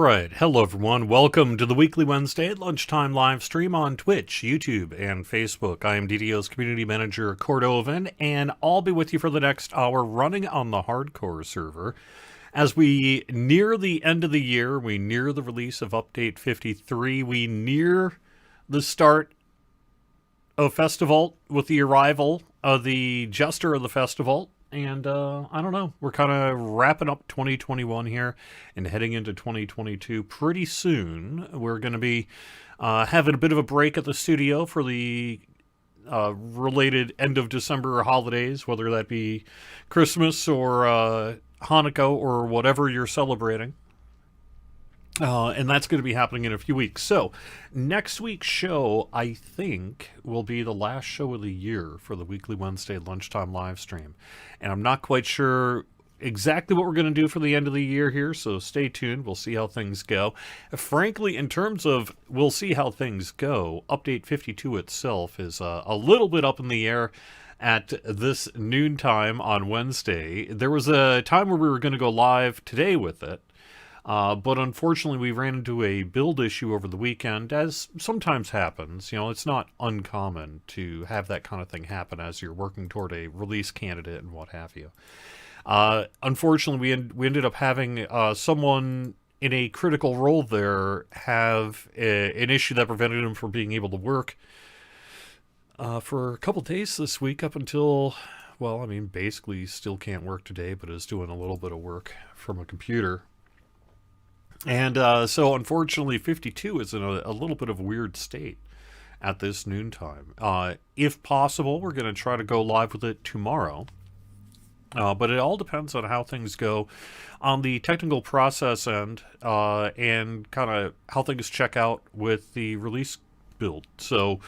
right, hello everyone. Welcome to the weekly Wednesday at Lunchtime live stream on Twitch, YouTube, and Facebook. I am DDO's community manager, Cordovan, and I'll be with you for the next hour running on the hardcore server. As we near the end of the year, we near the release of Update 53, we near the start of Festival with the arrival of the Jester of the Festival. And I don't know, we're kind of wrapping up 2021 here and heading into 2022 pretty soon. We're going to be having a bit of a break at the studio for the related end of December holidays, whether that be Christmas or Hanukkah or whatever you're celebrating. And that's going to be happening in a few weeks. So, next week's show, I think, will be the last show of the year for the weekly Wednesday lunchtime live stream. And I'm not quite sure exactly what we're going to do for the end of the year here, so stay tuned. We'll see how things go. Frankly, in terms of we'll see how things go, Update 52 itself is a little bit up in the air. At this noontime on Wednesday, there was a time where we were going to go live today with it. But unfortunately, we ran into a build issue over the weekend, as sometimes happens. You know, it's not uncommon to have that kind of thing happen as you're working toward a release candidate and what have you. Unfortunately, we ended up having someone in a critical role there have an issue that prevented him from being able to work for a couple days this week up until, well, I mean, basically still can't work today, but is doing a little bit of work from a computer. And so, unfortunately, 52 is in a little bit of a weird state at this noontime. If possible, we're going to try to go live with it tomorrow. But it all depends on how things go on the technical process end and kind of how things check out with the release build. So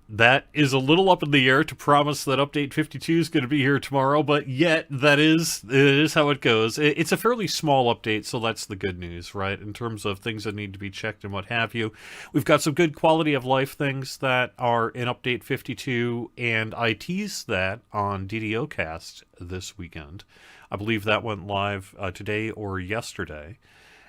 that is a little up in the air to promise that Update 52 is going to be here tomorrow, but yet it is how it goes. It's a fairly small update, so that's the good news, right? In terms of things that need to be checked and what have you. We've got some good quality of life things that are in Update 52, and I teased that on DDO Cast this weekend. I believe that went live today or yesterday.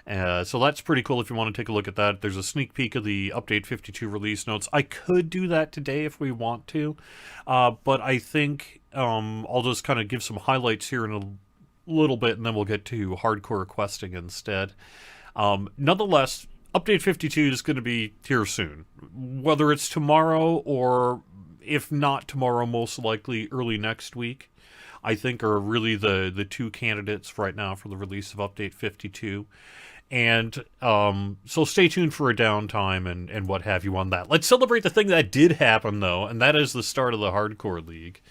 So that's pretty cool if you want to take a look at that. There's a sneak peek of the Update 52 release notes. I could do that today if we want to, but I think I'll just kind of give some highlights here in a little bit, and then we'll get to hardcore questing instead. Nonetheless, Update 52 is going to be here soon. Whether it's tomorrow or, if not tomorrow, most likely early next week, I think are really the two candidates right now for the release of Update 52. And so stay tuned for a downtime and what have you on that. Let's celebrate the thing that did happen, though, and that is the start of the Hardcore League.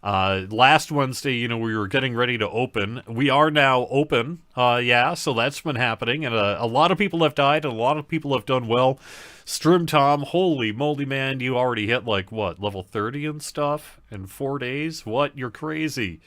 Last Wednesday, we were getting ready to open. We are now open, so that's been happening. And a lot of people have died, and a lot of people have done well. Strim Tom, holy moly, man, you already hit, level 30 and stuff in 4 days? What? You're crazy.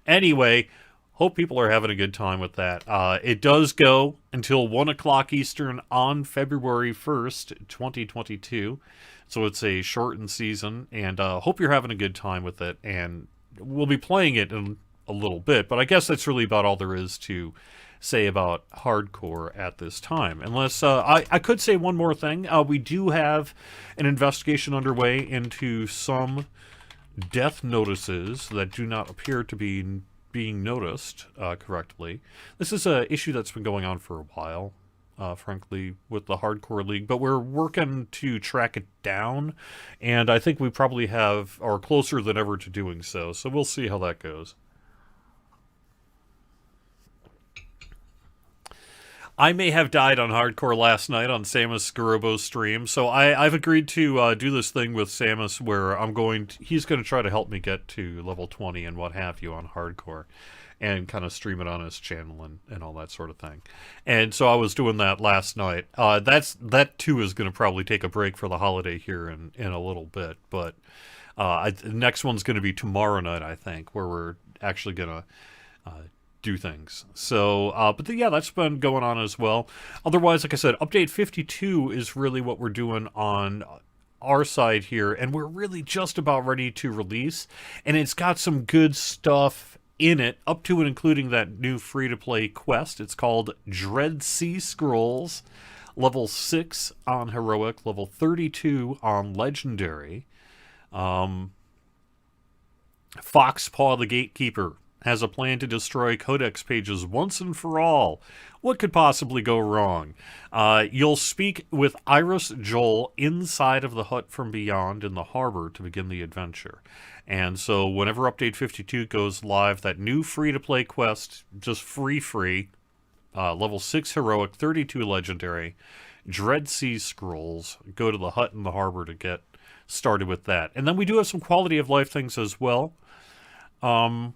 Anyway, hope people are having a good time with that. It does go until 1 o'clock Eastern on February 1st, 2022. So it's a shortened season, and hope you're having a good time with it. And we'll be playing it in a little bit, but I guess that's really about all there is to say about hardcore at this time. Unless, I could say one more thing. We do have an investigation underway into some death notices that do not appear to be being noticed correctly. This is an issue that's been going on for a while, frankly, with the Hardcore League, but we're working to track it down, and I think we probably are closer than ever to doing so we'll see how that goes. I may have died on Hardcore last night on Samus Garobo's stream, so I've agreed to do this thing with Samus where he's going to try to help me get to level 20 and what have you on Hardcore, and kind of stream it on his channel and all that sort of thing. And so I was doing that last night. That too is going to probably take a break for the holiday here in a little bit, but the next one's going to be tomorrow night, I think, where we're actually going to do things. So, but yeah, that's been going on as well. Otherwise, like I said, Update 52 is really what we're doing on our side here, and we're really just about ready to release, and it's got some good stuff in it, up to and including that new free-to-play quest. It's called Dread Sea Scrolls. Level 6 on Heroic, level 32 on Legendary. Foxpaw the Gatekeeper has a plan to destroy Codex pages once and for all. What could possibly go wrong? You'll speak with Iris Joel inside of the hut from beyond in the harbor to begin the adventure. And so whenever Update 52 goes live, that new free-to-play quest, just free, level 6 Heroic, 32 Legendary, Dread Sea Scrolls, go to the hut in the harbor to get started with that. And then we do have some quality of life things as well. And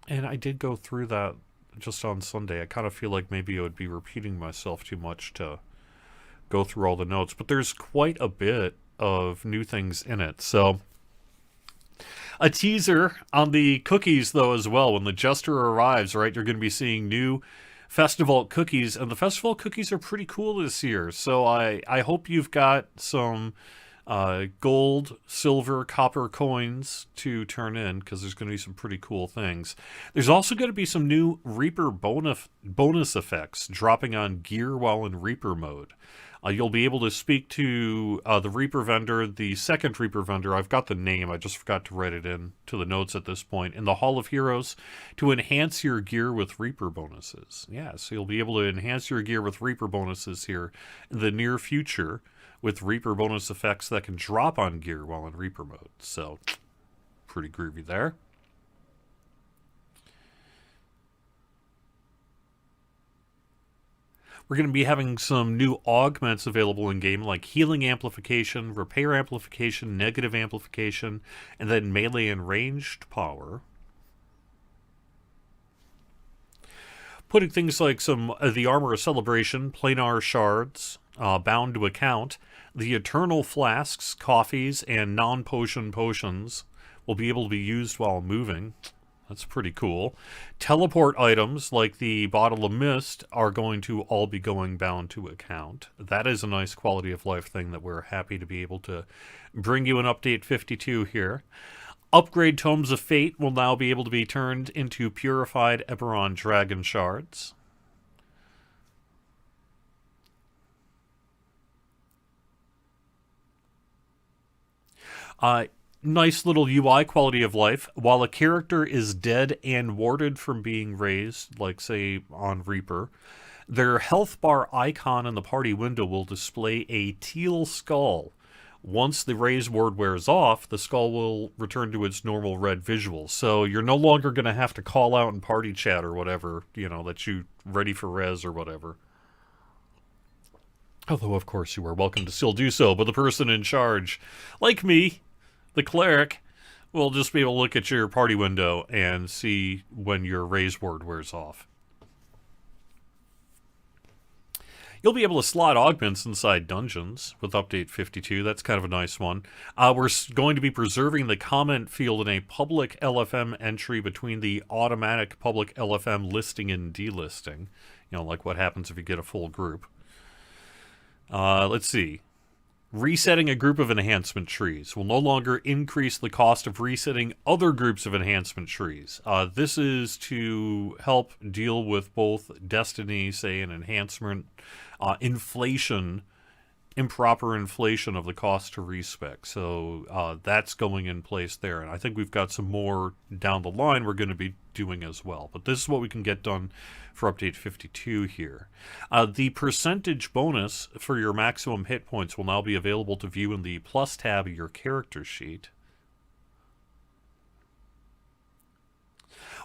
I did go through that just on Sunday. I kind of feel like maybe I would be repeating myself too much to go through all the notes. But there's quite a bit of new things in it. So a teaser on the cookies, though, as well. When the Jester arrives, right, you're going to be seeing new Festival cookies. And the Festival cookies are pretty cool this year. So I hope you've got some gold, silver, copper coins to turn in, because there's going to be some pretty cool things. There's also going to be some new Reaper bonus effects dropping on gear while in Reaper mode. You'll be able to speak to the Reaper vendor, the second Reaper vendor. I've got the name. I just forgot to write it in to the notes at this point. In the Hall of Heroes to enhance your gear with Reaper bonuses. Yeah, so you'll be able to enhance your gear with Reaper bonuses here in the near future, with Reaper bonus effects that can drop on gear while in Reaper mode. So, pretty groovy there. We're going to be having some new augments available in-game, like Healing Amplification, Repair Amplification, Negative Amplification, and then Melee and Ranged Power. Putting things like some the Armor of Celebration, Planar Shards, Bound to Account, the Eternal Flasks, Coffees, and non-potion potions will be able to be used while moving. That's pretty cool. Teleport items like the Bottle of Mist are going to all be going bound to account. That is a nice quality of life thing that we're happy to be able to bring you in Update 52 here. Upgrade Tomes of Fate will now be able to be turned into Purified Eberron Dragon Shards. Nice little UI quality of life. While a character is dead and warded from being raised, like say on Reaper, their health bar icon in the party window will display a teal skull. Once the raise ward wears off, the skull will return to its normal red visual. So you're no longer going to have to call out in party chat or whatever, you know, that you ready for res or whatever. Although, of course, you are welcome to still do so, but the person in charge, like me, the cleric, will just be able to look at your party window and see when your raise word wears off. You'll be able to slot augments inside dungeons with Update 52. That's kind of a nice one. We're going to be preserving the comment field in a public LFM entry between the automatic public LFM listing and delisting. You know, like what happens if you get a full group. Let's see. Resetting a group of enhancement trees will no longer increase the cost of resetting other groups of enhancement trees. This is to help deal with both Destiny, say, and enhancement, inflation, improper inflation of the cost to respec. So that's going in place there. And I think we've got some more down the line we're going to be doing as well. But this is what we can get done for Update 52 here. The percentage bonus for your maximum hit points will now be available to view in the plus tab of your character sheet.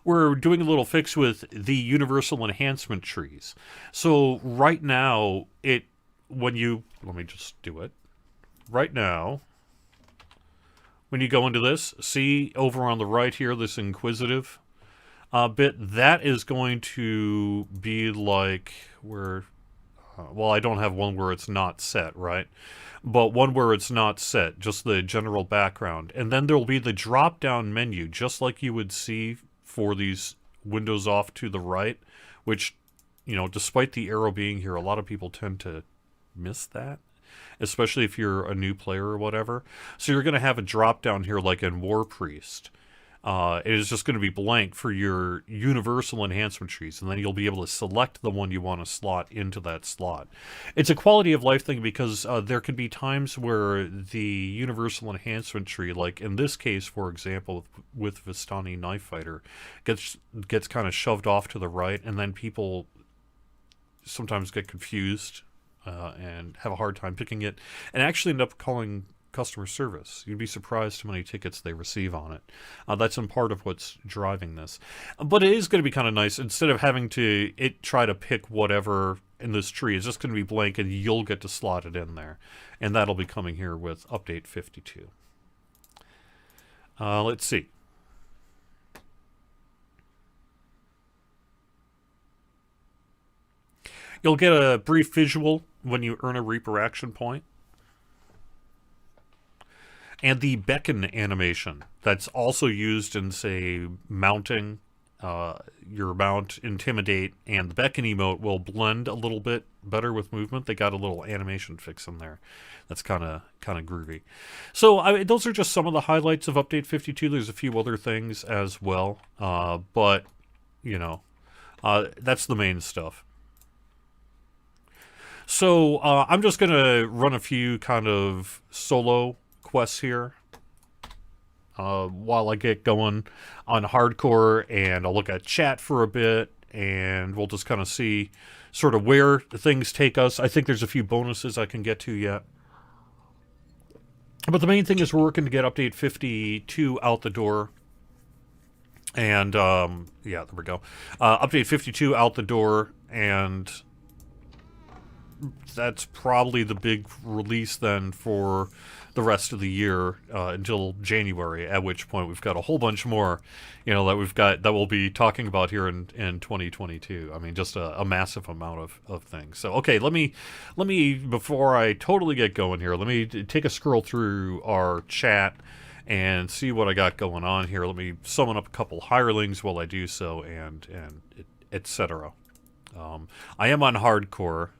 We're doing a little fix with the universal enhancement trees. So right now, let me just do it. Right now, when you go into this, see over on the right here, this inquisitive bit, that is going to be like where, well, I don't have one where it's not set, right? But one where it's not set, just the general background. And then there'll be the drop-down menu, just like you would see for these windows off to the right, which, you know, despite the arrow being here, a lot of people tend to miss that. especially if you're a new player or whatever. So you're going to have a drop down here like in War Priest. It is just going to be blank for your universal enhancement trees, and then you'll be able to select the one you want to slot into that slot. It's a quality of life thing because there can be times where the universal enhancement tree, like in this case, for example, with Vistani Knife Fighter, gets kind of shoved off to the right, and then people sometimes get confused and have a hard time picking it, and actually end up calling customer service. You'd be surprised how many tickets they receive on it. That's in part of what's driving this. But it is going to be kind of nice. Instead of having to try to pick whatever in this tree, it's just going to be blank and you'll get to slot it in there. And that'll be coming here with update 52. Let's see. You'll get a brief visual when you earn a Reaper action point. And the beckon animation that's also used in, say, mounting your mount, intimidate, and the beckon emote will blend a little bit better with movement. They got a little animation fix in there that's kind of groovy. So those are just some of the highlights of update 52. There's a few other things as well, but you know, that's the main stuff. So I'm just gonna run a few kind of solo quests here while I get going on hardcore, and I'll look at chat for a bit, and we'll just kind of see sort of where things take us. I think there's a few bonuses I can get to yet, but the main thing is we're working to get update 52 out the door. And yeah, there we go. Update 52 out the door, and that's probably the big release then for the rest of the year until January, at which point we've got a whole bunch more, you know, that we'll be talking about here in 2022. I mean, just a massive amount of things. So okay, let me before I totally get going here, let me take a scroll through our chat and see what I got going on here. Let me summon up a couple hirelings while I do so, and etc. I am on hardcore,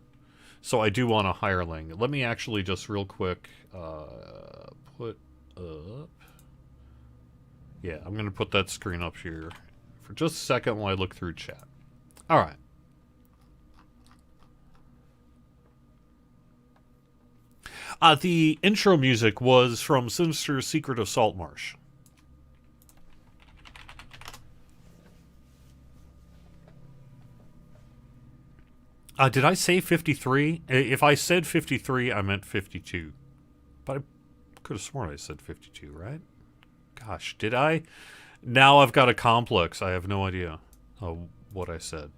so I do want a hireling. Let me actually just real quick put up... Yeah, I'm going to put that screen up here for just a second while I look through chat. All right. The intro music was from Sinister's Secret of Saltmarsh. Did I say 53? If I said 53, I meant 52. But I could have sworn I said 52, right? Gosh, did I? Now I've got a complex. I have no idea what I said.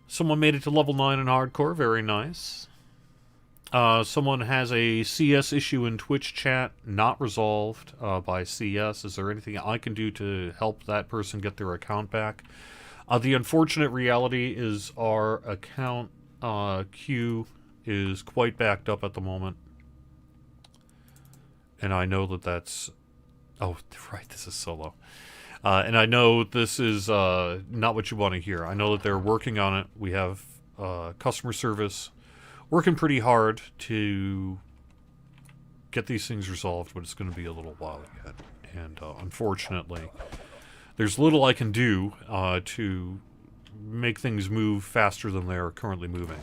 Someone made it to level 9 in hardcore. Very nice. Someone has a CS issue in Twitch chat not resolved by CS. Is there anything I can do to help that person get their account back? The unfortunate reality is our account queue is quite backed up at the moment. And I know that's... Oh, right, this is solo. And I know this is not what you want to hear. I know that they're working on it. We have customer service working pretty hard to get these things resolved, but it's going to be a little while yet. And unfortunately, there's little I can do to make things move faster than they're currently moving.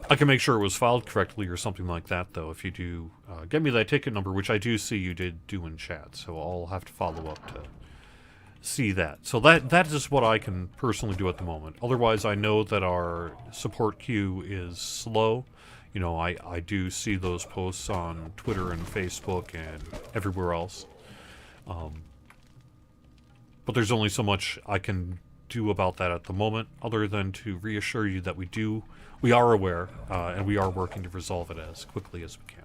I can make sure it was filed correctly or something like that, though, if you do get me that ticket number, which I do see you did do in chat, so I'll have to follow up to see that. So that is what I can personally do at the moment. Otherwise, I know that our support queue is slow. You know, I do see those posts on Twitter and Facebook and everywhere else. But there's only so much I can do about that at the moment, other than to reassure you that we are aware, and we are working to resolve it as quickly as we can.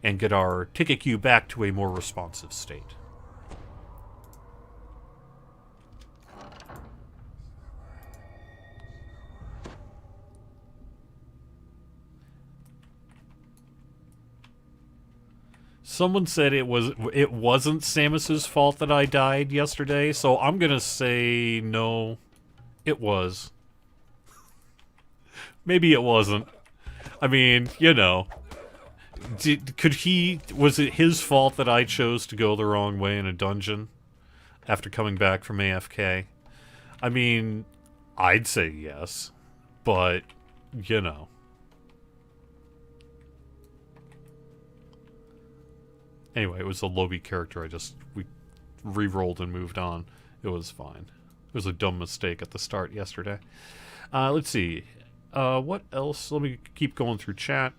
And get our ticket queue back to a more responsive state. Someone said it wasn't Samus's fault that I died yesterday, so I'm gonna say no, it was. Maybe it wasn't. I mean, you know, was it his fault that I chose to go the wrong way in a dungeon after coming back from AFK? I mean, I'd say yes, but you know. Anyway, it was a Lobby character. We re-rolled and moved on. It was fine. It was a dumb mistake at the start yesterday. Let's see. What else? Let me keep going through chat.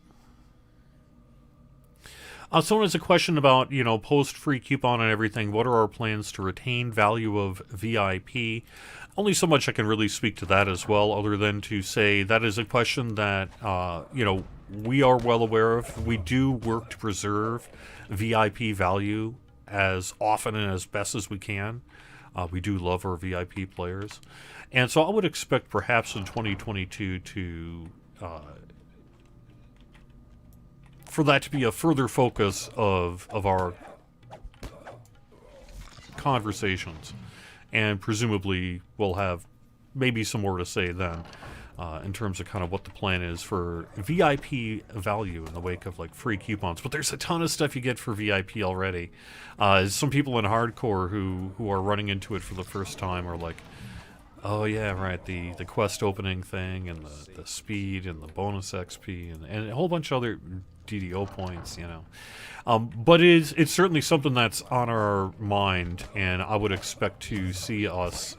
Someone has a question about, post-free coupon and everything. What are our plans to retain value of VIP? Only so much I can really speak to that as well, other than to say that is a question that, we are well aware of. We do work to preserve VIP value as often and as best as we can. We do love our VIP players. And so I would expect perhaps in 2022 for that to be a further focus of our conversations. And presumably we'll have maybe some more to say then in terms of kind of what the plan is for VIP value in the wake of like free coupons. But there's a ton of stuff you get for VIP already. Some people in hardcore who are running into it for the first time are like, oh yeah, right, the quest opening thing and the speed and the bonus XP and a whole bunch of other DDO points, but it's certainly something that's on our mind, and I would expect to see us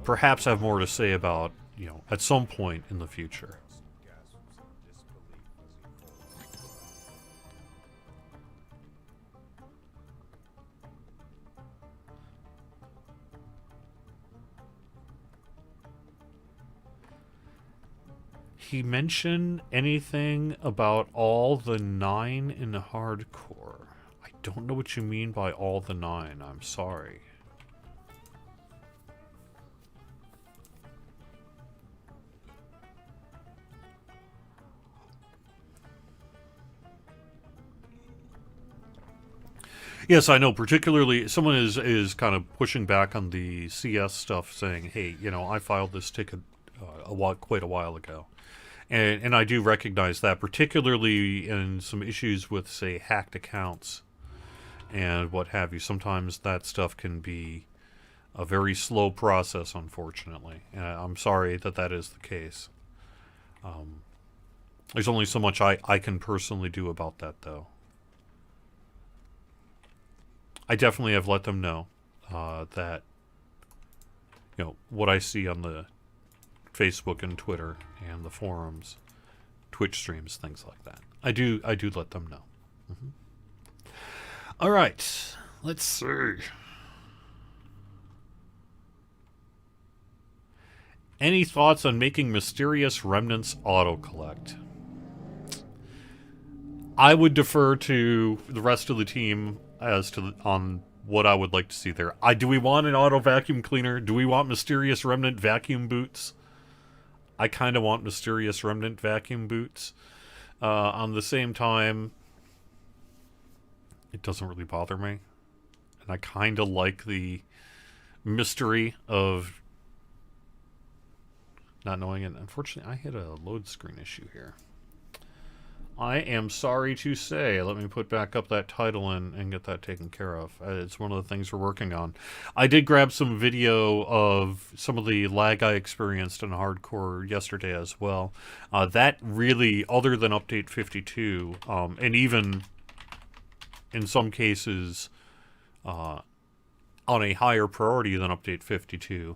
perhaps have more to say about, at some point in the future. He mentioned anything about all the 9 in hardcore? I don't know what you mean by all the 9. I'm sorry. Yes, I know. Particularly, someone is kind of pushing back on the CS stuff, saying, "Hey, I filed this ticket quite a while ago." And I do recognize that, particularly in some issues with, say, hacked accounts and what have you. Sometimes that stuff can be a very slow process, unfortunately. And I'm sorry that is the case. There's only so much I can personally do about that, though. I definitely have let them know that, what I see on the Facebook and Twitter and the forums, Twitch streams, things like that. I do let them know. Mm-hmm. All right, let's see. Any thoughts on making Mysterious Remnants auto-collect? I would defer to the rest of the team as to on what I would like to see there. Do we want an auto vacuum cleaner? Do we want Mysterious Remnant vacuum boots? I kind of want Mysterious Remnant vacuum boots. On the same time, it doesn't really bother me. And I kind of like the mystery of not knowing it. Unfortunately, I hit a load screen issue here. I am sorry to say. Let me put back up that title and get that taken care of. It's one of the things we're working on. I did grab some video of some of the lag I experienced in hardcore yesterday as well. That really, other than update 52, and even in some cases on a higher priority than update 52,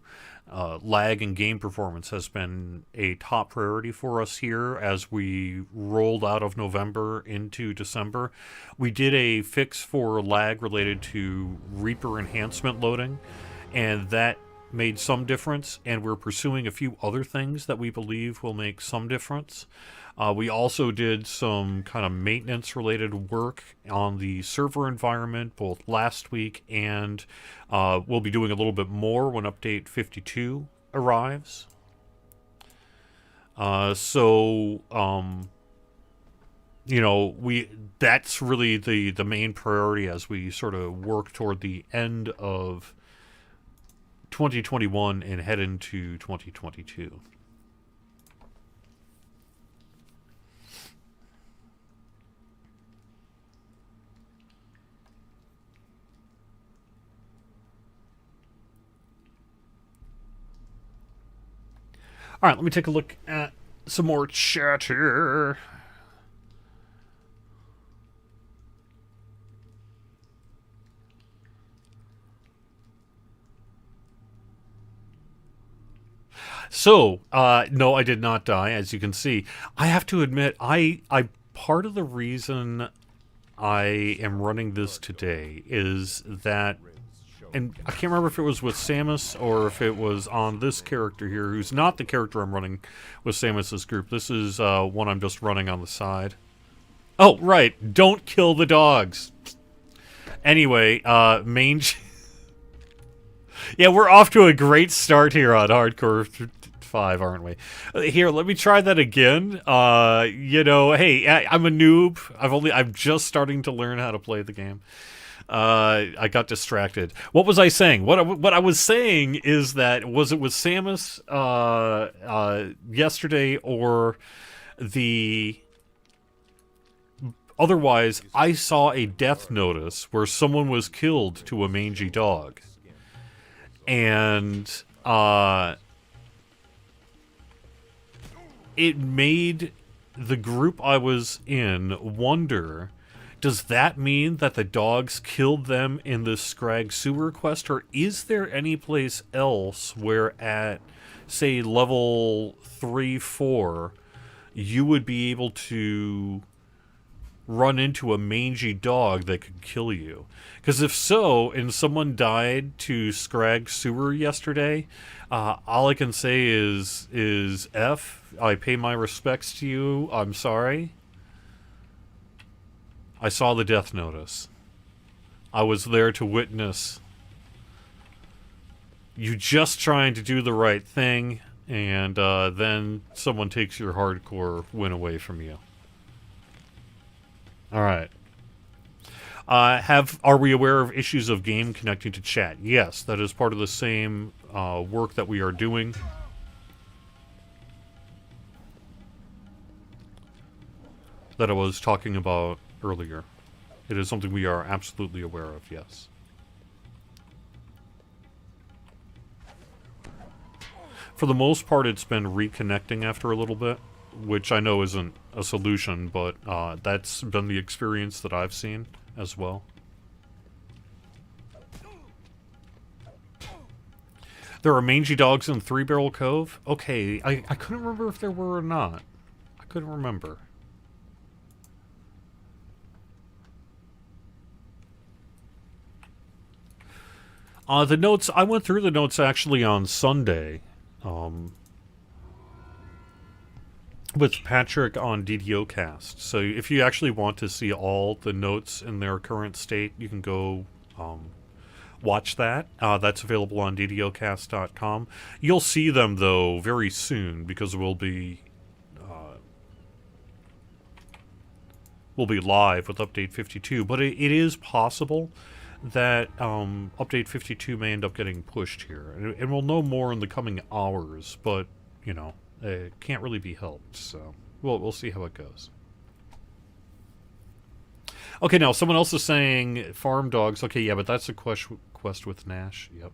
lag and game performance has been a top priority for us here as we rolled out of November into December. We did a fix for lag related to Reaper enhancement loading, and that made some difference, and we're pursuing a few other things that we believe will make some difference. We also did some kind of maintenance related work on the server environment both last week, and we'll be doing a little bit more when update 52 arrives. you know, that's really the main priority as we sort of work toward the end of 2021 and head into 2022. All right, let me take a look at some more chat here. So, no, I did not die. As you can see, I have to admit, I part of the reason I am running this today is that, and I can't remember if it was with Samus or if it was on this character here, who's not the character I'm running with Samus's group. This is one I'm just running on the side. Oh, right. Don't kill the dogs. Anyway, yeah, we're off to a great start here on Hardcore 5, aren't we? Here, let me try that again. You know, hey, I'm a noob. I'm just starting to learn how to play the game. I got distracted. What was I saying? What I was saying is that, was it with Samus yesterday, or the... Otherwise, I saw a death notice where someone was killed to a mangy dog. And it made the group I was in wonder, does that mean that the dogs killed them in this Scrag sewer quest, or is there any place else where at, say, level 3, 4, you would be able to run into a mangy dog that could kill you? Because if so, and someone died to Scrag sewer yesterday, all I can say is F. I pay my respects to you. I'm sorry. I saw the death notice. I was there to witness you just trying to do the right thing, and then someone takes your hardcore win away from you. All right. Are we aware of issues of game connecting to chat? Yes, that is part of the same work that we are doing. That I was talking about earlier. It is something we are absolutely aware of, yes. For the most part, it's been reconnecting after a little bit, which I know isn't a solution, but that's been the experience that I've seen as well. There are mangy dogs in Three Barrel Cove? Okay, I couldn't remember if there were or not. I couldn't remember. The notes, I went through the notes actually on Sunday. With Patrick on DDOcast. So if you actually want to see all the notes in their current state, you can go watch that. That's available on DDOcast.com. You'll see them, though, very soon, because we'll be live with Update 52. But it is possible that Update 52 may end up getting pushed here. And we'll know more in the coming hours, but, you know, it can't really be helped, so we'll see how it goes. Okay, now someone else is saying farm dogs. Okay, yeah, but that's a quest with Nash. Yep.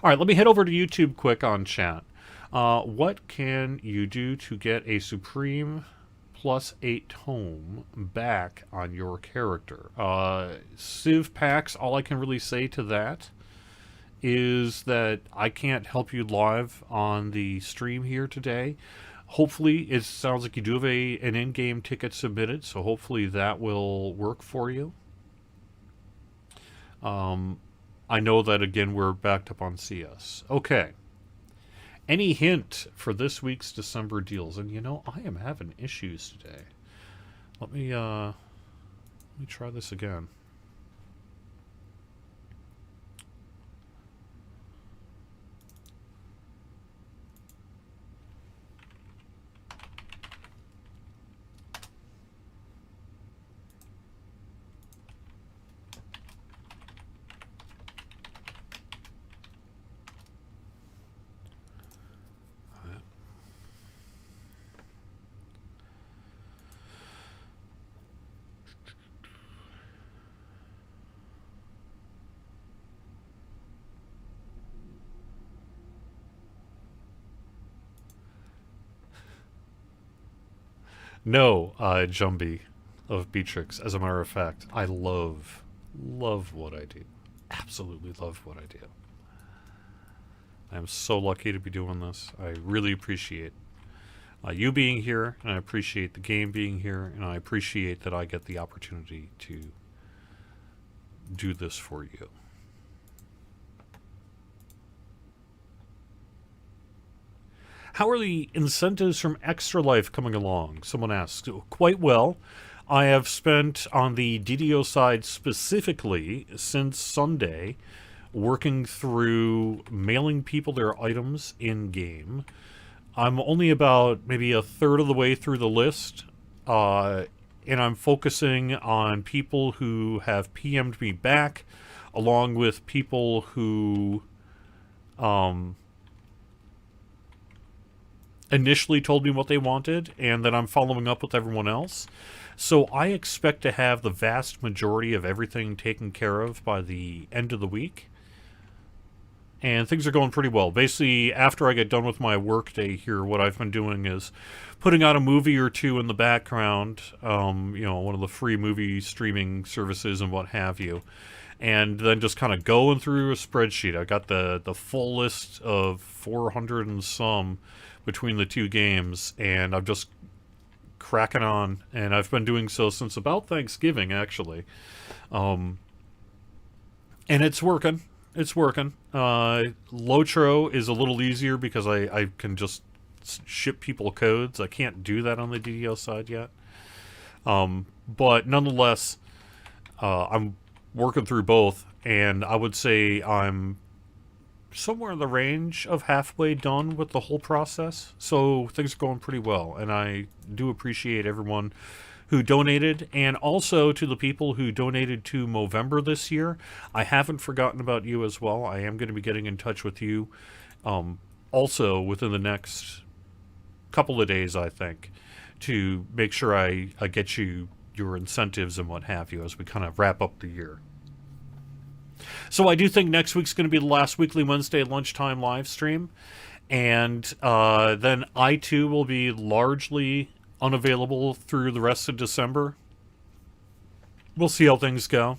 All right, let me head over to YouTube quick on chat. What can you do to get a Supreme +8 tome back on your character? Civ packs, all I can really say to that is that I can't help you live on the stream here today. Hopefully, it sounds like you do have an in-game ticket submitted, so hopefully that will work for you. I know that, again, we're backed up on CS. Okay. Any hint for this week's December deals? And, you know, I am having issues today. Let me try this again. No, Jumbie of Beatrix. As a matter of fact, I love what I do. Absolutely love what I do. I'm so lucky to be doing this. I really appreciate you being here, and I appreciate the game being here, and I appreciate that I get the opportunity to do this for you. How are the incentives from Extra Life coming along? Someone asks. Quite well. I have spent on the DDO side specifically since Sunday working through mailing people their items in-game. I'm only about maybe a third of the way through the list, and I'm focusing on people who have PM'd me back, along with people who initially told me what they wanted, and then I'm following up with everyone else. So I expect to have the vast majority of everything taken care of by the end of the week. And things are going pretty well. Basically, after I get done with my work day here, what I've been doing is putting out a movie or two in the background, one of the free movie streaming services and what have you. And then just kind of going through a spreadsheet. I got the full list of 400 and some between the two games, and I'm just cracking on. And I've been doing so since about Thanksgiving, actually. And it's working. It's working. Lotro is a little easier because I can just ship people codes. I can't do that on the DDO side yet. But nonetheless, I'm working through both, and I would say I'm somewhere in the range of halfway done with the whole process. So things are going pretty well, and I do appreciate everyone who donated, and also to the people who donated to Movember this year. I haven't forgotten about you as well. I am going to be getting in touch with you also within the next couple of days, I think, to make sure I get you your incentives and what have you as we kind of wrap up the year. So I do think next week's going to be the last weekly Wednesday lunchtime live stream, and then I too will be largely unavailable through the rest of December. We'll see how things go.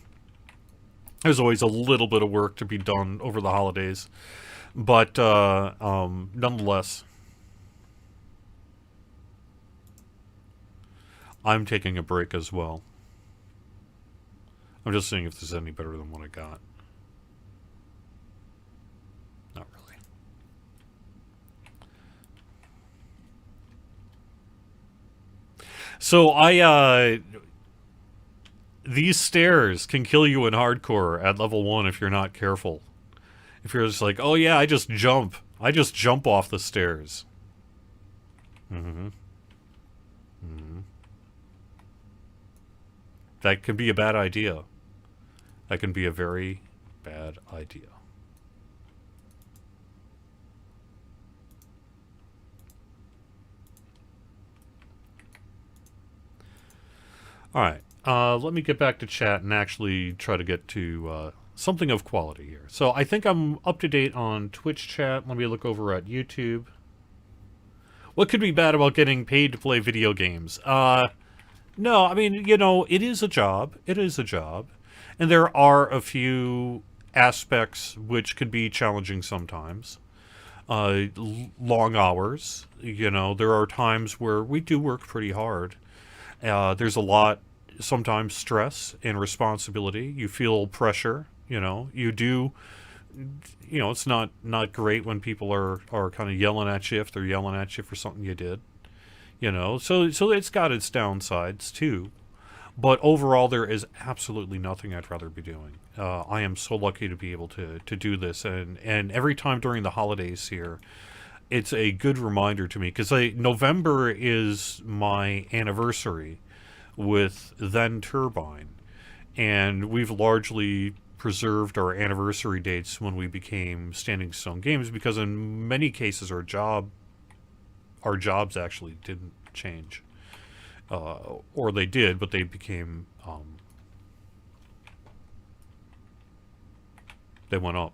There's always a little bit of work to be done over the holidays, but nonetheless, I'm taking a break as well. I'm just seeing if there's any better than what I got. Not really. So these stairs can kill you in hardcore at level 1 if you're not careful. If you're just like, oh yeah, I just jump off the stairs. That can be a bad idea. That can be a very bad idea. Alright, let me get back to chat and actually try to get to something of quality here. So I think I'm up to date on Twitch chat. Let me look over at YouTube. What could be bad about getting paid to play video games? No, I mean, it is a job. It is a job. And there are a few aspects which can be challenging sometimes. Long hours. There are times where we do work pretty hard. There's a lot, sometimes stress and responsibility. You feel pressure, You do, it's not great when people are kind of yelling at you if they're yelling at you for something you did. So it's got its downsides too. But overall, there is absolutely nothing I'd rather be doing. I am so lucky to be able to do this. And every time during the holidays here, it's a good reminder to me. Because November is my anniversary with Then Turbine. And we've largely preserved our anniversary dates when we became Standing Stone Games. Because in many cases, our jobs actually didn't change. Or they did, but they became, they went up.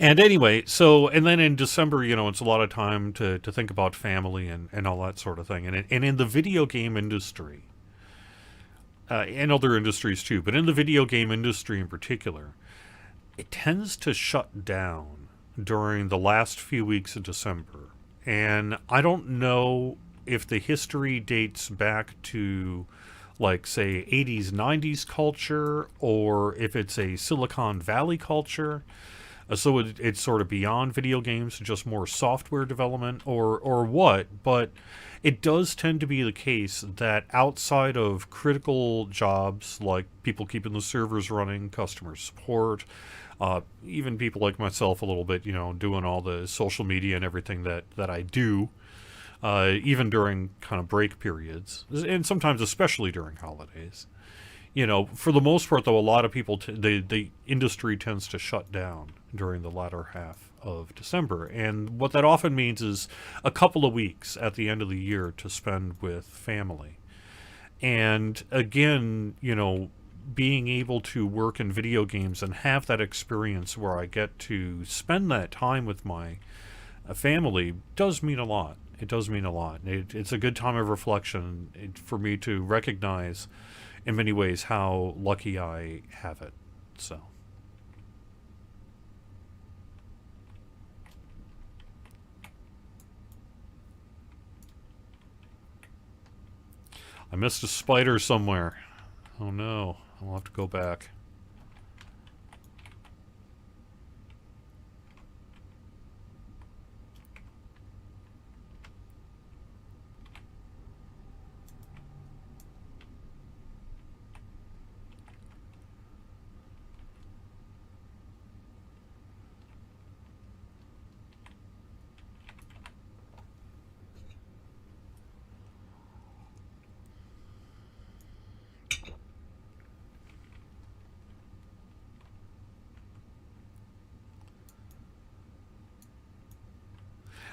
And anyway, so, and then in December, it's a lot of time to think about family and all that sort of thing. And in the video game industry, and other industries too, but in the video game industry in particular, it tends to shut down during the last few weeks of December. And I don't know if the history dates back to, like, say, 80s, 90s culture, or if it's a Silicon Valley culture. So it's sort of beyond video games, just more software development, or what. But it does tend to be the case that outside of critical jobs like people keeping the servers running, customer support, even people like myself a little bit, doing all the social media and everything that I do, even during kind of break periods, and sometimes especially during holidays. For the most part, though, a lot of people, the industry tends to shut down during the latter half of December. And what that often means is a couple of weeks at the end of the year to spend with family. And again, being able to work in video games and have that experience where I get to spend that time with my family does mean a lot. It does mean a lot. It's a good time of reflection for me to recognize in many ways how lucky I have it. So. I missed a spider somewhere. Oh no, I'll have to go back.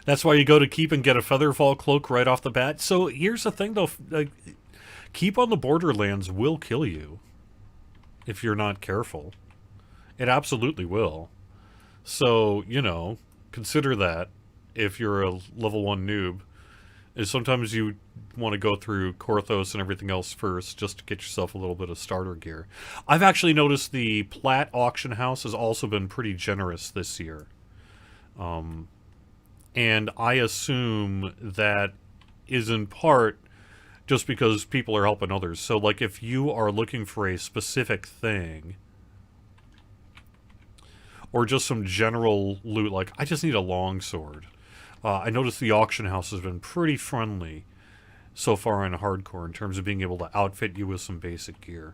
That's why you go to Keep and get a Featherfall cloak right off the bat. So here's the thing, though. Keep on the Borderlands will kill you if you're not careful. It absolutely will. So, consider that if you're a level 1 noob. Is sometimes you want to go through Korthos and everything else first just to get yourself a little bit of starter gear. I've actually noticed the Platt auction house has also been pretty generous this year. And I assume that is in part just because people are helping others. So, like, if you are looking for a specific thing, or just some general loot, like, I just need a longsword. I noticed the auction house has been pretty friendly so far in hardcore in terms of being able to outfit you with some basic gear.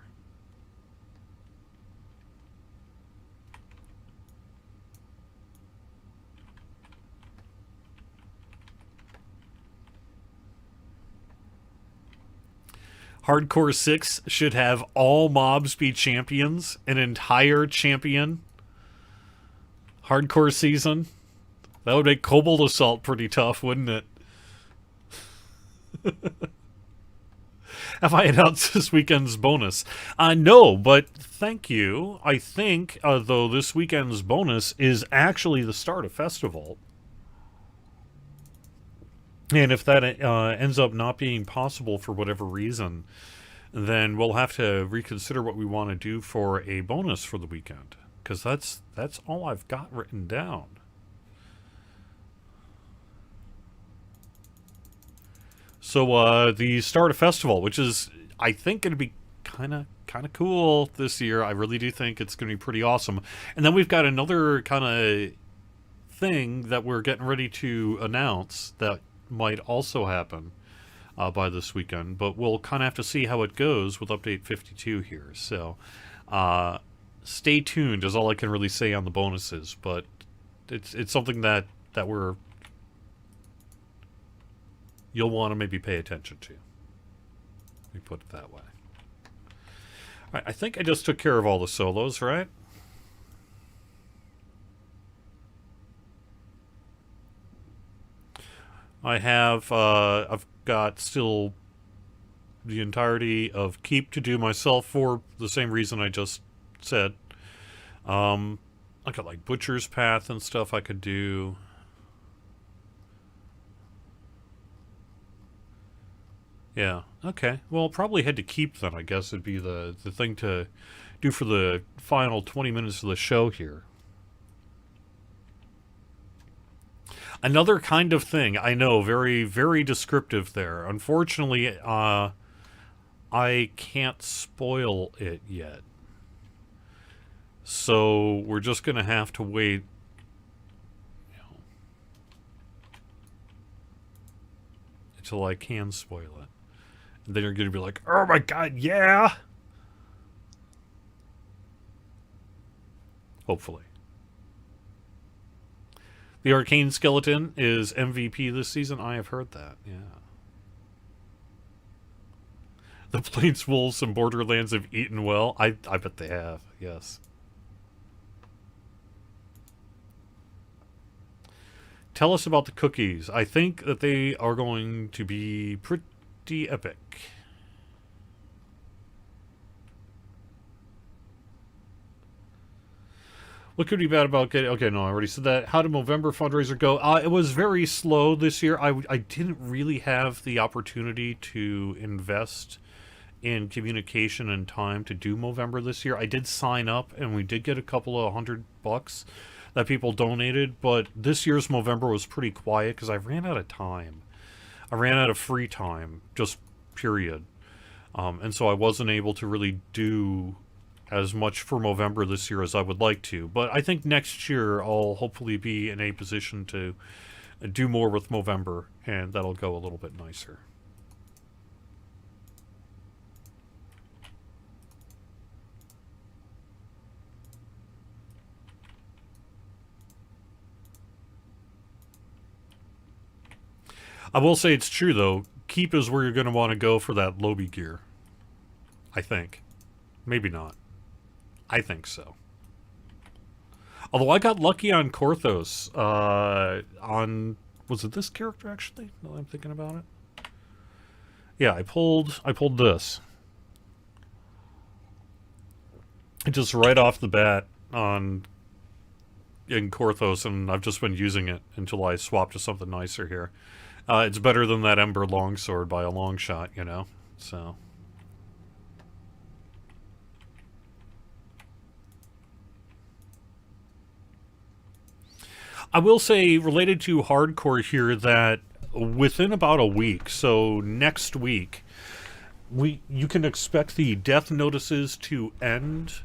Hardcore 6 should have all mobs be champions, an entire champion. Hardcore season. That would make Cobalt Assault pretty tough, wouldn't it? Have I announced this weekend's bonus? No, but thank you. I think, though, this weekend's bonus is actually the start of Festival. And if that ends up not being possible for whatever reason, then we'll have to reconsider what we want to do for a bonus for the weekend. Because that's all I've got written down. So the start of Festival, which is, I think, going to be kind of cool this year. I really do think it's going to be pretty awesome. And then we've got another kind of thing that we're getting ready to announce that might also happen by this weekend, but we'll kind of have to see how it goes with update 52 here. So stay tuned is all I can really say on the bonuses, but it's something that you'll want to maybe pay attention to. Let me put it that way. All right, I think I just took care of all the solos, right? I have, I've got still the entirety of Keep to do myself for the same reason I just said. I got like Butcher's Path and stuff I could do. Yeah. Okay. Well, probably head to Keep then. I guess would be the thing to do for the final 20 minutes of the show here. Another kind of thing. I know, very very descriptive there. Unfortunately, I can't spoil it yet. So we're just gonna have to wait. You know, until I can spoil it. And then you're gonna be like, oh my god, yeah! Hopefully. The Arcane Skeleton is MVP this season. I have heard that, yeah. The Plains Wolves and Borderlands have eaten well. I bet they have, yes. Tell us about the cookies. I think that they are going to be pretty epic. What could be bad about getting... Okay, no, I already said that. How did Movember fundraiser go? It was very slow this year. I didn't really have the opportunity to invest in communication and time to do Movember this year. I did sign up, and we did get a couple of $100 that people donated, but this year's Movember was pretty quiet because I ran out of time. I ran out of free time, just period. And so I wasn't able to really do as much for Movember this year as I would like to. But I think next year I'll hopefully be in a position to do more with Movember, and that'll go a little bit nicer. I will say it's true, though. Keep is where you're going to want to go for that Lobby gear. I think. Maybe not. I think so. Although I got lucky on Korthos. Was it this character, actually? Now that I'm thinking about it. Yeah, I pulled this. Just right off the bat in Korthos, and I've just been using it until I swap to something nicer here. It's better than that Ember Longsword by a long shot, you know? So... I will say, related to hardcore here, that within about a week, so next week, you can expect the death notices to end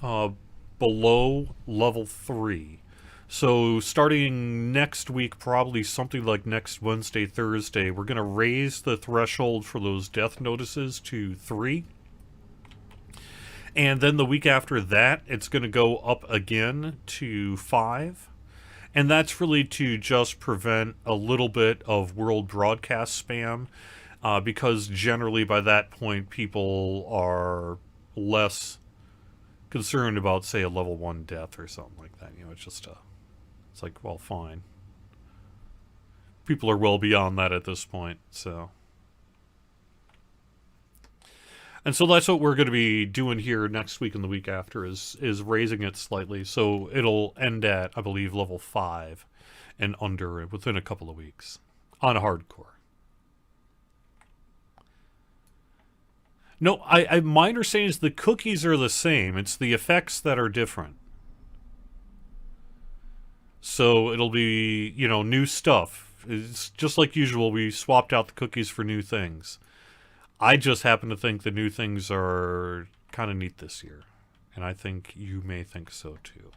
below level 3. So starting next week, probably something like next Wednesday, Thursday, we're going to raise the threshold for those death notices to 3. And then the week after that, it's going to go up again to 5. And that's really to just prevent a little bit of world broadcast spam, because generally by that point people are less concerned about, say, a level 1 death or something like that. You know, it's just it's like, well, fine. People are well beyond that at this point, so... And so that's what we're going to be doing here next week and the week after, is raising it slightly. So it'll end at, I believe, level 5 and under within a couple of weeks on hardcore. No, my understanding is the cookies are the same. It's the effects that are different. So it'll be, you know, new stuff. It's just like usual, we swapped out the cookies for new things. I just happen to think the new things are kind of neat this year. And I think you may think so too.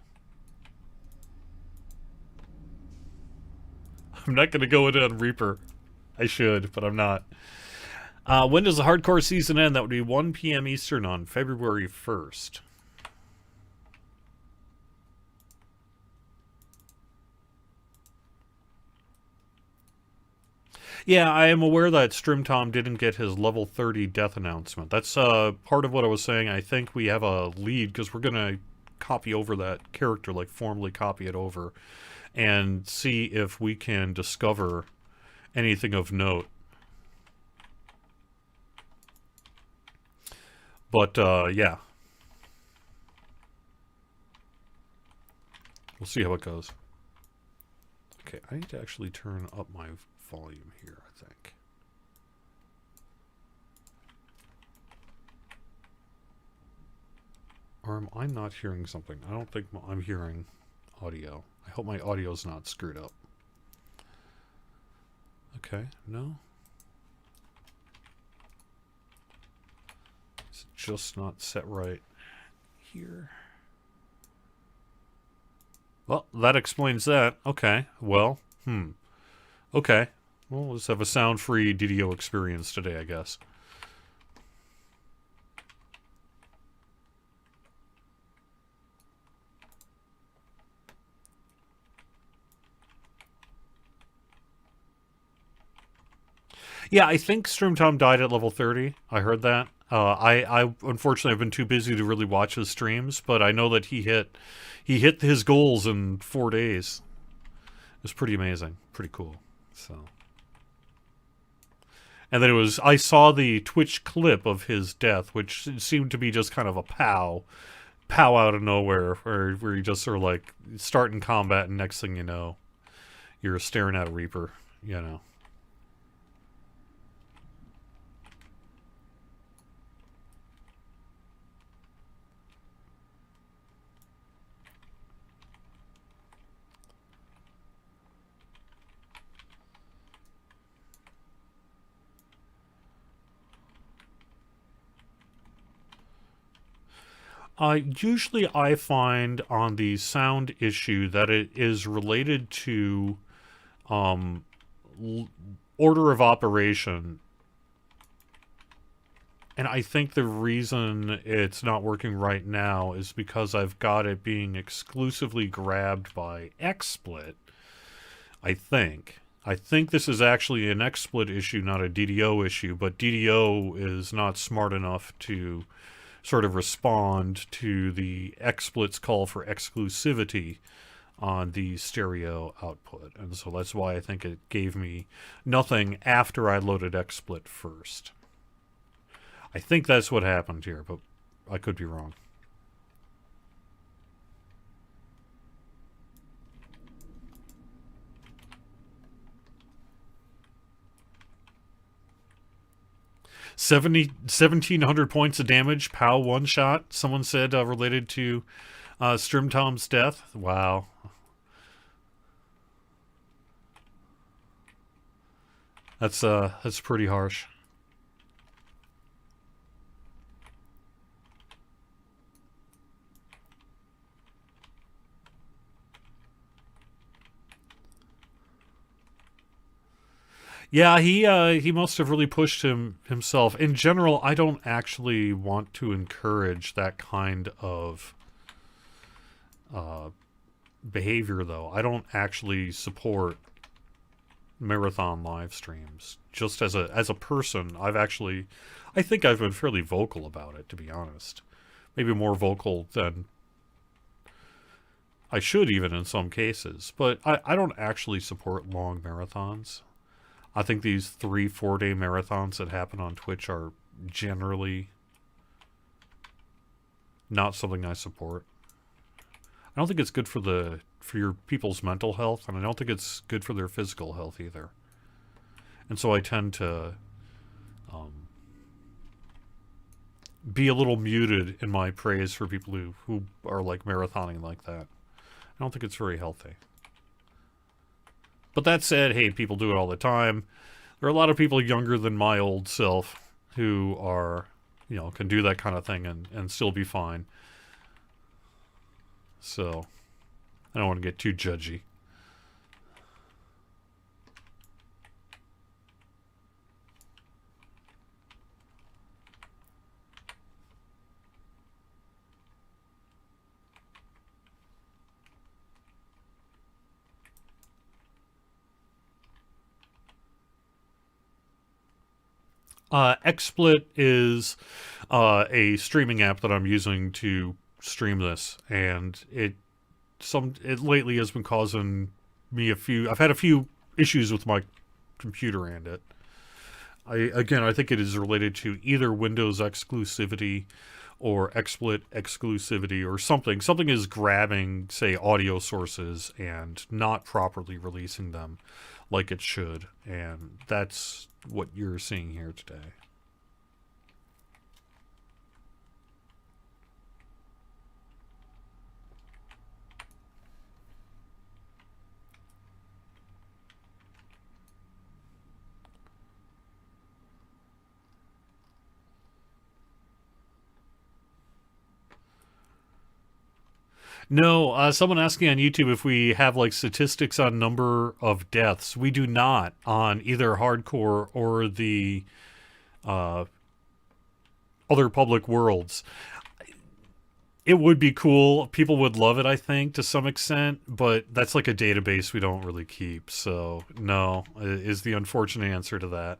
I'm not going to go in on Reaper. I should, but I'm not. When does the hardcore season end? That would be 1 p.m. Eastern on February 1st. Yeah, I am aware that StrimTom didn't get his level 30 death announcement. That's part of what I was saying. I think we have a lead, because we're going to copy over that character, like formally copy it over, and see if we can discover anything of note. But, yeah. We'll see how it goes. Okay, I need to actually turn up my volume here, I think. Or am I not hearing something? I don't think I'm hearing audio. I hope my audio's not screwed up. Okay, no. It's just not set right here. Well, that explains that. Okay, well, okay. Well, let's have a sound-free DDO experience today, I guess. Yeah, I think StreamTom died at level 30. I heard that. I unfortunately have been too busy to really watch his streams, but I know that he hit his goals in 4 days. It was pretty amazing, pretty cool. So, and then I saw the Twitch clip of his death, which seemed to be just kind of a pow out of nowhere, where you just sort of like starting combat, and next thing you know, you're staring at a Reaper, you know. Usually I find on the sound issue that it is related to order of operation. And I think the reason it's not working right now is because I've got it being exclusively grabbed by XSplit, I think. I think this is actually an XSplit issue, not a DDO issue, but DDO is not smart enough to sort of respond to the XSplit's call for exclusivity on the stereo output. And so that's why I think it gave me nothing after I loaded XSplit first. I think that's what happened here, but I could be wrong. $1,700 points of damage, POW one shot. Someone said related to StreamTom's death. Wow. That's pretty harsh. Yeah, he must have really pushed himself. In general, I don't actually want to encourage that kind of behavior, though. I don't actually support marathon live streams. Just as a person, I think I've been fairly vocal about it, to be honest. Maybe more vocal than I should, even in some cases. But I don't actually support long marathons. I think these 3-4 day marathons that happen on Twitch are generally not something I support. I don't think it's good for your people's mental health, and I don't think it's good for their physical health either. And so I tend to be a little muted in my praise for people who are like marathoning like that. I don't think it's very healthy. But that said, hey, people do it all the time. There are a lot of people younger than my old self who are, can do that kind of thing and still be fine. So, I don't want to get too judgy. XSplit is a streaming app that I'm using to stream this, and it lately has been causing me I've had a few issues with my computer and it. I think it is related to either Windows exclusivity or XSplit exclusivity or something. Something is grabbing, say, audio sources and not properly releasing them like it should. And that's what you're seeing here today. No, someone asking on YouTube if we have like statistics on number of deaths. We do not on either hardcore or the uh, other public worlds. It would be cool. People would love it, I think, to some extent, but that's like a database we don't really keep. So, no, is the unfortunate answer to that.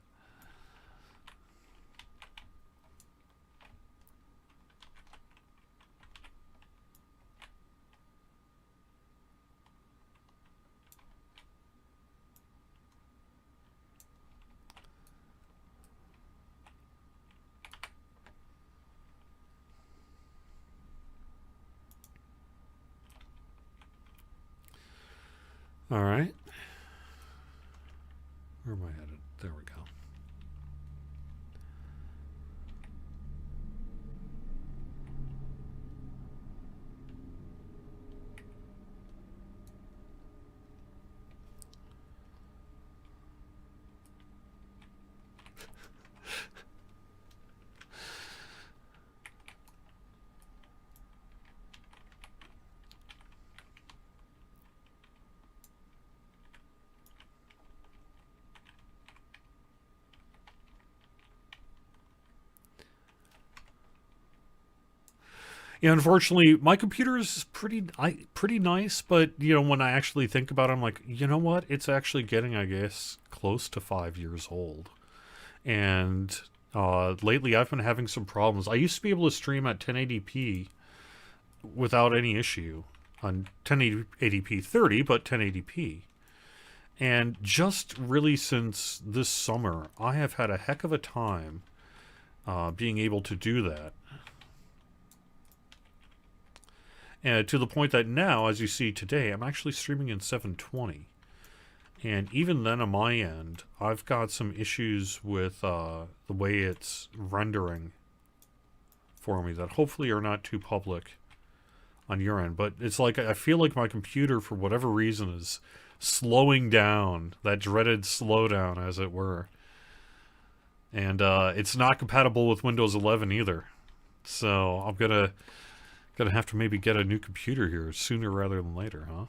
All right. Where am I headed? There we go. Yeah, unfortunately, my computer is pretty nice, but when I actually think about it, I'm like, you know what? It's actually getting, I guess, close to 5 years old. And lately, I've been having some problems. I used to be able to stream at 1080p without any issue on 1080p 30, but 1080p. And just really since this summer, I have had a heck of a time being able to do that. And to the point that now, as you see today, I'm actually streaming in 720. And even then on my end, I've got some issues with the way it's rendering for me that hopefully are not too public on your end. But it's like I feel like my computer, for whatever reason, is slowing down, that dreaded slowdown, as it were. And it's not compatible with Windows 11 either. So I'm gonna have to maybe get a new computer here sooner rather than later, huh?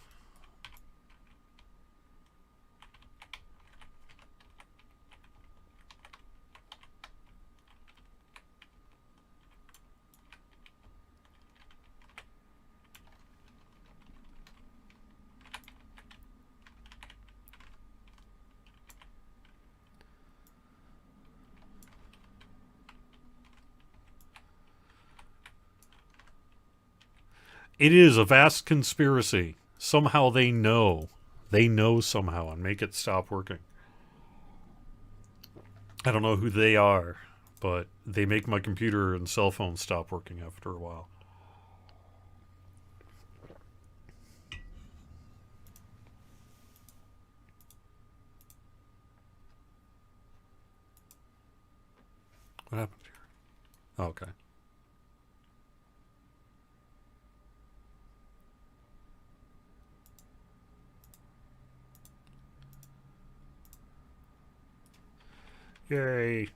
It is a vast conspiracy. Somehow they know. They know somehow and make it stop working. I don't know who they are, but they make my computer and cell phone stop working after a while. What happened here? Oh, okay. Yay.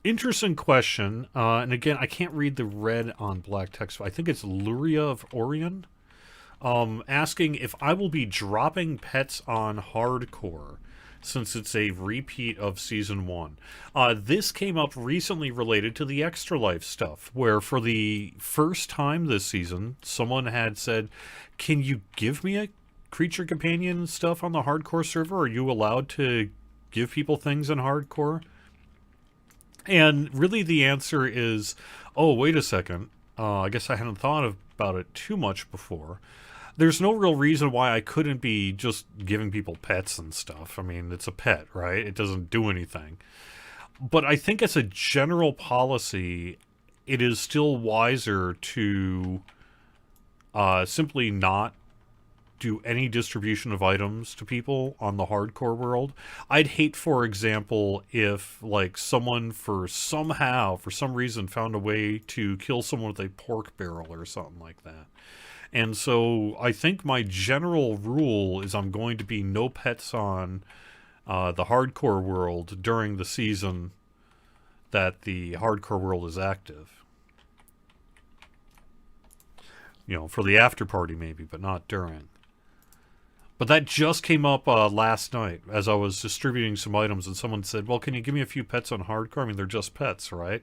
Interesting question. And again, I can't read the red on black text. I think it's Luria of Orion. Asking if I will be dropping pets on hardcore since it's a repeat of season one. This came up recently related to the Extra Life stuff, where for the first time this season, someone had said, "Can you give me a creature companion stuff on the hardcore server? Are you allowed to give people things in hardcore?" And really, the answer is, oh, wait a second. I guess I hadn't thought about it too much before. there's no real reason why I couldn't be just giving people pets and stuff. I mean, it's a pet, right? It doesn't do anything. But I think as a general policy, it is still wiser to simply not do any distribution of items to people on the hardcore world. I'd hate, for example, if like someone for some reason found a way to kill someone with a pork barrel or something like that. And so I think my general rule is I'm going to be no pets on the hardcore world during the season that the hardcore world is active. You know, for the after party maybe, but not during. But that just came up last night as I was distributing some items, and someone said, well, can you give me a few pets on hardcore? I mean, they're just pets, right?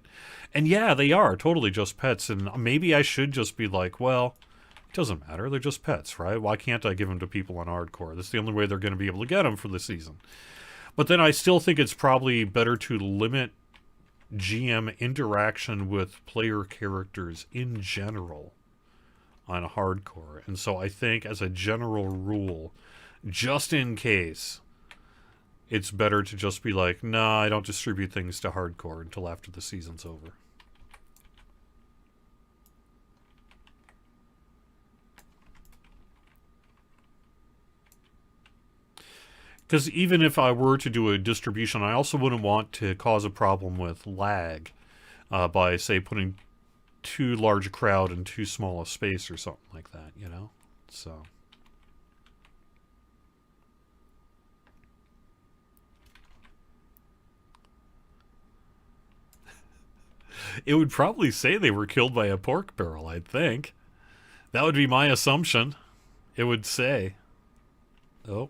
And yeah, they are totally just pets, and maybe I should just be like, well, it doesn't matter, they're just pets, right? Why can't I give them to people on hardcore? That's the only way they're going to be able to get them for the season. But then I still think it's probably better to limit GM interaction with player characters in general on hardcore. And so I think as a general rule, just in case, it's better to just be like, nah, I don't distribute things to hardcore until after the season's over. Because even if I were to do a distribution, I also wouldn't want to cause a problem with lag by, say, putting too large a crowd in too small a space or something like that, you know? So. It would probably say they were killed by a pork barrel, I'd think. That would be my assumption. It would say. Oh.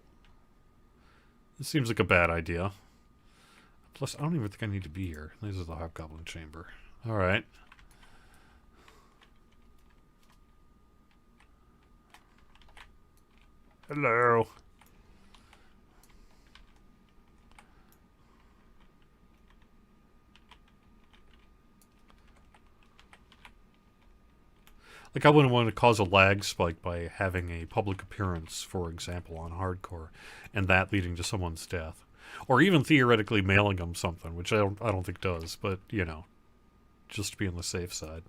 This seems like a bad idea. Plus, I don't even think I need to be here. This is the Hobgoblin Chamber. Alright. Hello. Like, I wouldn't want to cause a lag spike by having a public appearance, for example, on hardcore, and that leading to someone's death. Or even theoretically mailing them something, which I don't think does, but, you know, just to be on the safe side.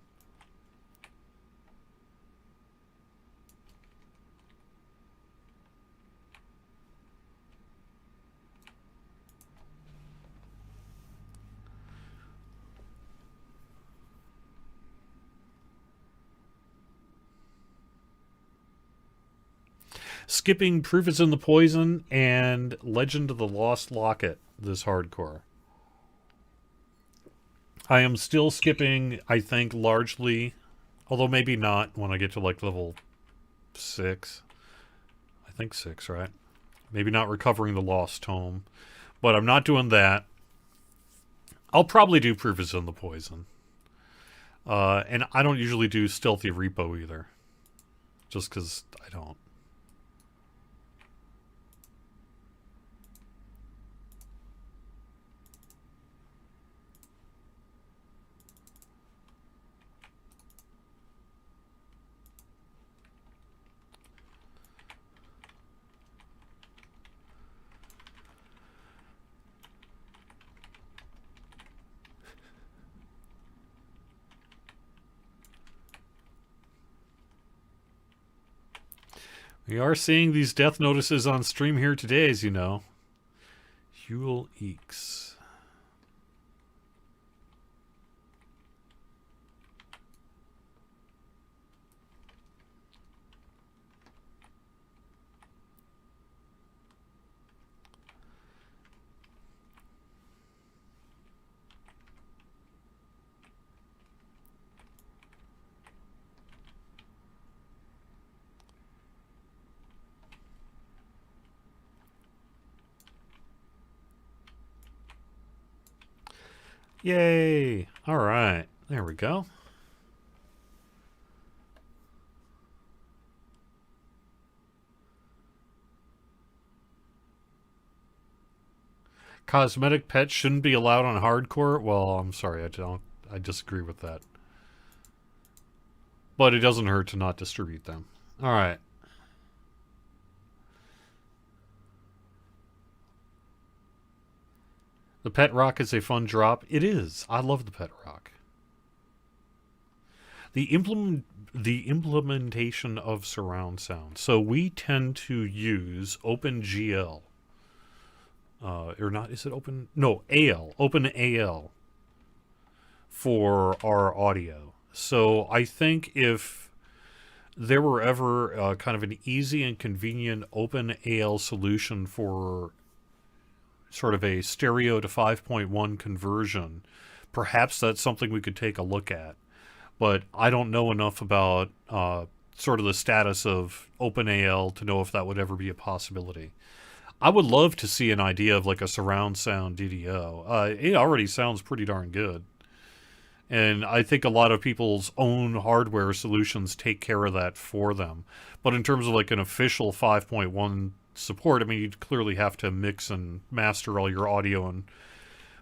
Skipping Proof Is in the Poison and Legend of the Lost Locket this hardcore. I am still skipping, I think, largely, although maybe not when I get to like level 6. I think 6, right? Maybe not Recovering the Lost Tome. But I'm not doing that. I'll probably do Proof Is in the Poison. And I don't usually do Stealthy Repo either. Just because I don't. We are seeing these death notices on stream here today, as you know. Huel Eeks. Yay! Alright, there we go. Cosmetic pets shouldn't be allowed on hardcore? Well, I'm sorry, I disagree with that. But it doesn't hurt to not distribute them. Alright. The Pet Rock is a fun drop. It is. I love the Pet Rock. The implementation of surround sound. So we tend to use OpenGL. Or not, is it open? No, AL. OpenAL for our audio. So I think if there were ever kind of an easy and convenient OpenAL solution for sort of a stereo to 5.1 conversion, perhaps that's something we could take a look at. But I don't know enough about sort of the status of OpenAL to know if that would ever be a possibility. I would love to see an idea of like a surround sound DDO. It already sounds pretty darn good. And I think a lot of people's own hardware solutions take care of that for them. But in terms of like an official 5.1 support, I mean, you'd clearly have to mix and master all your audio in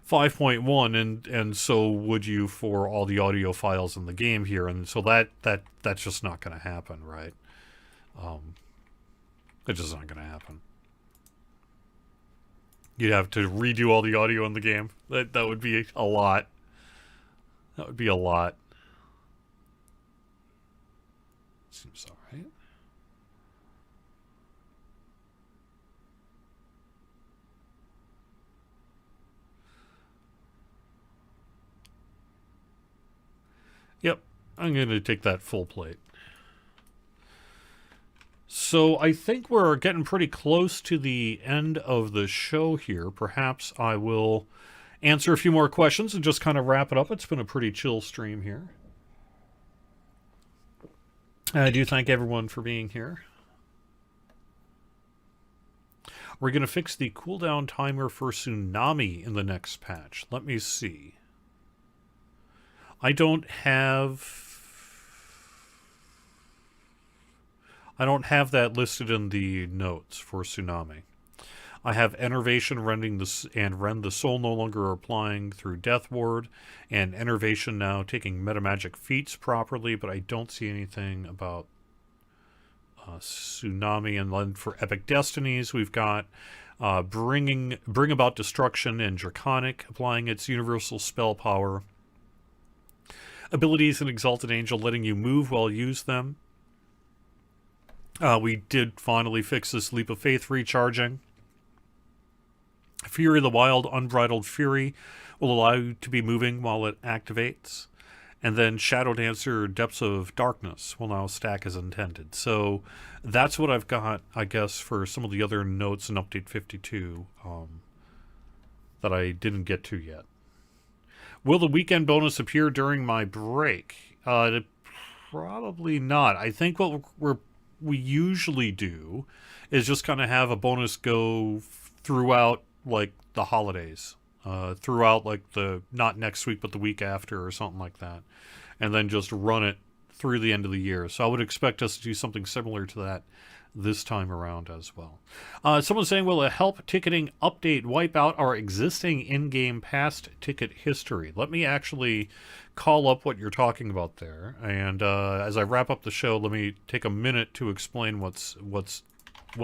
5.1, and so would you for all the audio files in the game here. And so that's just not going to happen, right? It's just not going to happen. You'd have to redo all the audio in the game. That would be a lot. That would be a lot. Seems all right. Yep, I'm going to take that full plate. So I think we're getting pretty close to the end of the show here. Perhaps I will answer a few more questions and just kind of wrap it up. It's been a pretty chill stream here. I do thank everyone for being here. We're going to fix the cooldown timer for Tsunami in the next patch. Let me see. I don't have that listed in the notes for Tsunami. I have Enervation rending and Rend the Soul no longer applying through Death Ward, and Enervation now taking Metamagic feats properly, but I don't see anything about Tsunami. And then for Epic Destinies, we've got Bring About Destruction and Draconic applying its universal spell power. Abilities and Exalted Angel letting you move while you use them. We did finally fix this Leap of Faith recharging. Fury of the Wild, Unbridled Fury will allow you to be moving while it activates. And then Shadow Dancer, Depths of Darkness will now stack as intended. So that's what I've got, I guess, for some of the other notes in Update 52 that I didn't get to yet. Will the weekend bonus appear during my break? Probably not. I think what we usually do is just kind of have a bonus go throughout like the holidays, throughout like the not next week but the week after or something like that, and then just run it through the end of the year. So I would expect us to do something similar to that this time around as well. Someone's saying, will a help ticketing update wipe out our existing in-game past ticket history? Let me actually call up what you're talking about there, and as I wrap up the show, let me take a minute to explain what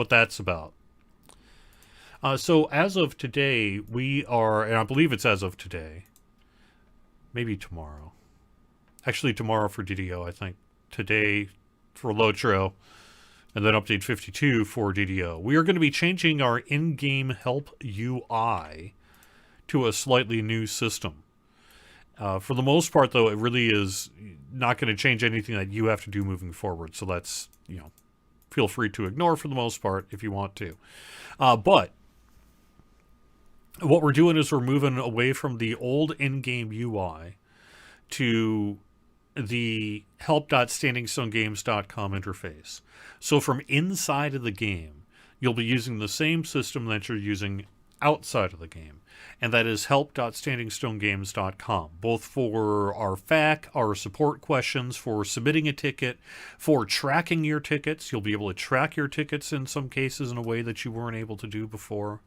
that's about. So as of today, we are, and I believe it's as of today, maybe tomorrow. Actually, tomorrow for DDO, I think. Today for Lotro, and then Update 52 for DDO. We are going to be changing our in-game help UI to a slightly new system. For the most part, though, it really is not going to change anything that you have to do moving forward. So that's, feel free to ignore for the most part if you want to. But what we're doing is we're moving away from the old in-game UI to the help.standingstonegames.com interface. So from inside of the game, you'll be using the same system that you're using outside of the game, and that is help.standingstonegames.com, both for our FAQ, our support questions, for submitting a ticket, for tracking your tickets. You'll be able to track your tickets in some cases in a way that you weren't able to do before.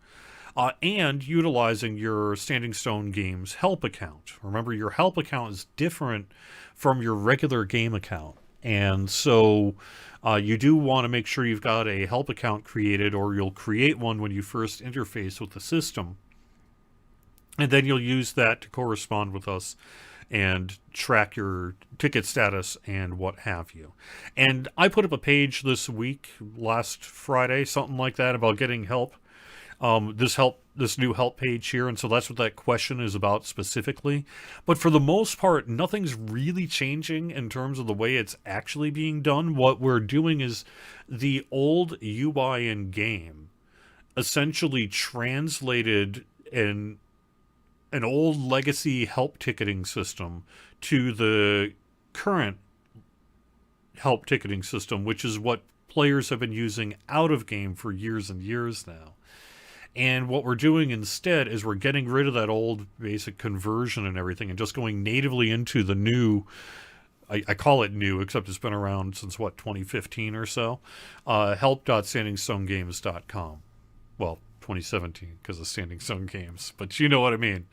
And utilizing your Standing Stone Games help account. Remember, your help account is different from your regular game account. And so you do want to make sure you've got a help account created, or you'll create one when you first interface with the system. And then you'll use that to correspond with us and track your ticket status and what have you. And I put up a page this week, last Friday, something like that, about getting help. This new help page here, and so that's what that question is about specifically. But for the most part, nothing's really changing in terms of the way it's actually being done. What we're doing is the old UI in game essentially translated an old legacy help ticketing system to the current help ticketing system, which is what players have been using out of game for years and years now. And what we're doing instead is we're getting rid of that old basic conversion and everything and just going natively into the new, I call it new, except it's been around since, 2015 or so, help.standingstonegames.com. Well, 2017 because of Standing Stone Games, but you know what I mean.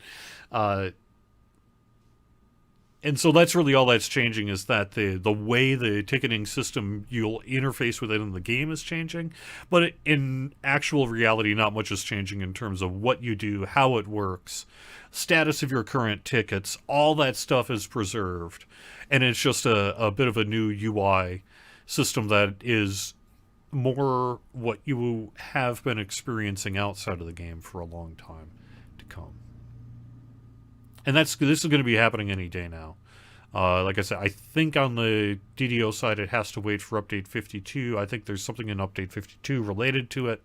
And so that's really all that's changing, is that the way the ticketing system you'll interface with it in the game is changing, but in actual reality, not much is changing in terms of what you do, how it works, status of your current tickets, all that stuff is preserved, and it's just a bit of a new UI system that is more what you have been experiencing outside of the game for a long time to come. And this is going to be happening any day now. Like I said, I think on the DDO side it has to wait for update 52. I think there's something in update 52 related to it.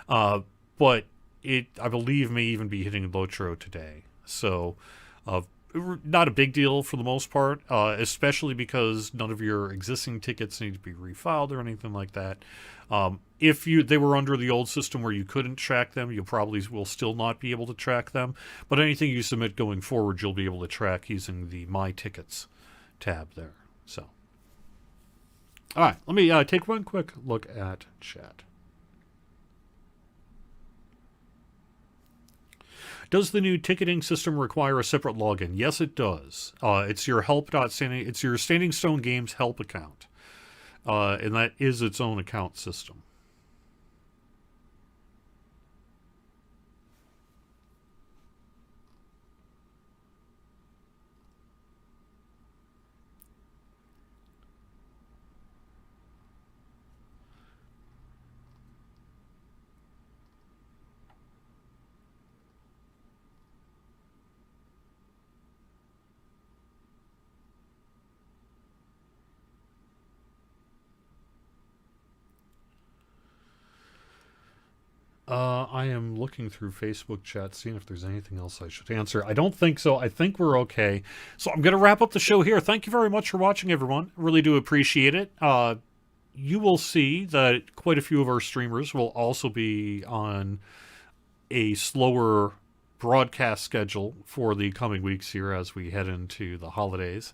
But it, I believe, may even be hitting Lotro today. So not a big deal for the most part, especially because none of your existing tickets need to be refiled or anything like that. If they were under the old system where you couldn't track them, you probably will still not be able to track them. But anything you submit going forward, you'll be able to track using the My Tickets tab there. So, all right, let me take one quick look at chat. Does the new ticketing system require a separate login? Yes, it does. It's your it's your Standing Stone Games help account. And that is its own account system. I am looking through Facebook chat, seeing if there's anything else I should answer. I don't think so. I think we're okay. So I'm going to wrap up the show here. Thank you very much for watching, everyone. Really do appreciate it. You will see that quite a few of our streamers will also be on a slower broadcast schedule for the coming weeks here as we head into the holidays.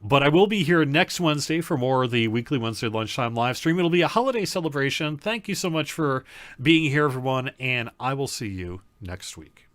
But I will be here next Wednesday for more of the weekly Wednesday lunchtime live stream. It'll be a holiday celebration. Thank you so much for being here, everyone, and I will see you next week.